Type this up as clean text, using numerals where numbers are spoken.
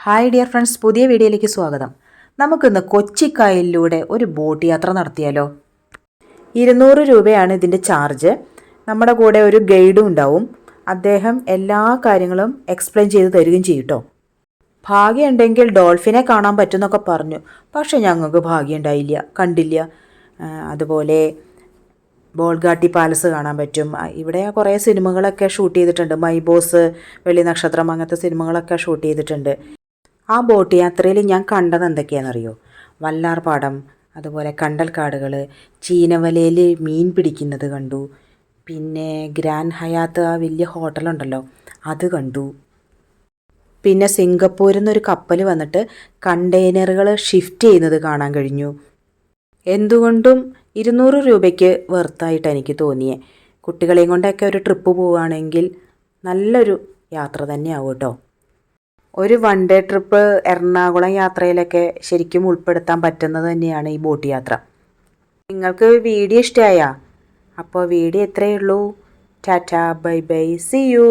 Hi dear friends, പുതിയ വീഡിയോയിലേക്ക് സ്വാഗതം. നമുക്കിന്ന് കൊച്ചിക്കായലിലൂടെ ഒരു ബോട്ട് യാത്ര നടത്തിയാലോ? 200 രൂപയാണ് ഇതിൻ്റെ ചാർജ്. നമ്മുടെ കൂടെ ഒരു ഗൈഡും ഉണ്ടാവും. അദ്ദേഹം എല്ലാ കാര്യങ്ങളും എക്സ്പ്ലെയിൻ ചെയ്ത് തരികയും ചെയ്യും കേട്ടോ. ഭാഗ്യമുണ്ടെങ്കിൽ ഡോൾഫിനെ കാണാൻ പറ്റുമെന്നൊക്കെ പറഞ്ഞു. പക്ഷേ ഞങ്ങൾക്ക് ഭാഗ്യം ഉണ്ടായില്ല, കണ്ടില്ല. അതുപോലെ ബോൾഗാട്ടി പാലസ് കാണാൻ പറ്റും. ഇവിടെ കുറേ സിനിമകളൊക്കെ ഷൂട്ട് ചെയ്തിട്ടുണ്ട്. മൈ ബോസ്, വെള്ളി നക്ഷത്രം, അങ്ങനത്തെ സിനിമകളൊക്കെ ഷൂട്ട് ചെയ്തിട്ടുണ്ട്. ആ ബോട്ട് യാത്രയിൽ ഞാൻ കണ്ടത് എന്തൊക്കെയാണെന്നറിയോ? വല്ലാർപാടം, അതുപോലെ കണ്ടൽക്കാടുകൾ, ചീനവലയിൽ മീൻ പിടിക്കുന്നത് കണ്ടു. പിന്നെ ഗ്രാൻഡ് ഹയാത്ത്, ആ വലിയ ഹോട്ടലുണ്ടല്ലോ, അത് കണ്ടു. പിന്നെ സിംഗപ്പൂരിൽ നിന്നൊരു കപ്പൽ വന്നിട്ട് കണ്ടെയ്നറുകൾ ഷിഫ്റ്റ് ചെയ്യുന്നത് കാണാൻ കഴിഞ്ഞു. എന്തുകൊണ്ടും 200 രൂപയ്ക്ക് വെർത്തായിട്ട് എനിക്ക് തോന്നിയേ. കുട്ടികളെയും കൊണ്ടൊക്കെ ഒരു ട്രിപ്പ് പോവുകയാണെങ്കിൽ നല്ലൊരു യാത്ര തന്നെയാവും കേട്ടോ. ഒരു വൺ ഡേ ട്രിപ്പ് എറണാകുളം യാത്രയിലൊക്കെ ശരിക്കും ഉൾപ്പെടുത്താൻ പറ്റുന്നത് തന്നെയാണ് ഈ ബോട്ട് യാത്ര. നിങ്ങൾക്ക് വീഡിയോ ഇഷ്ടമായോ? അപ്പോൾ വീഡിയോ എത്രയേ ഉള്ളൂ. Tata, bye bye, see U.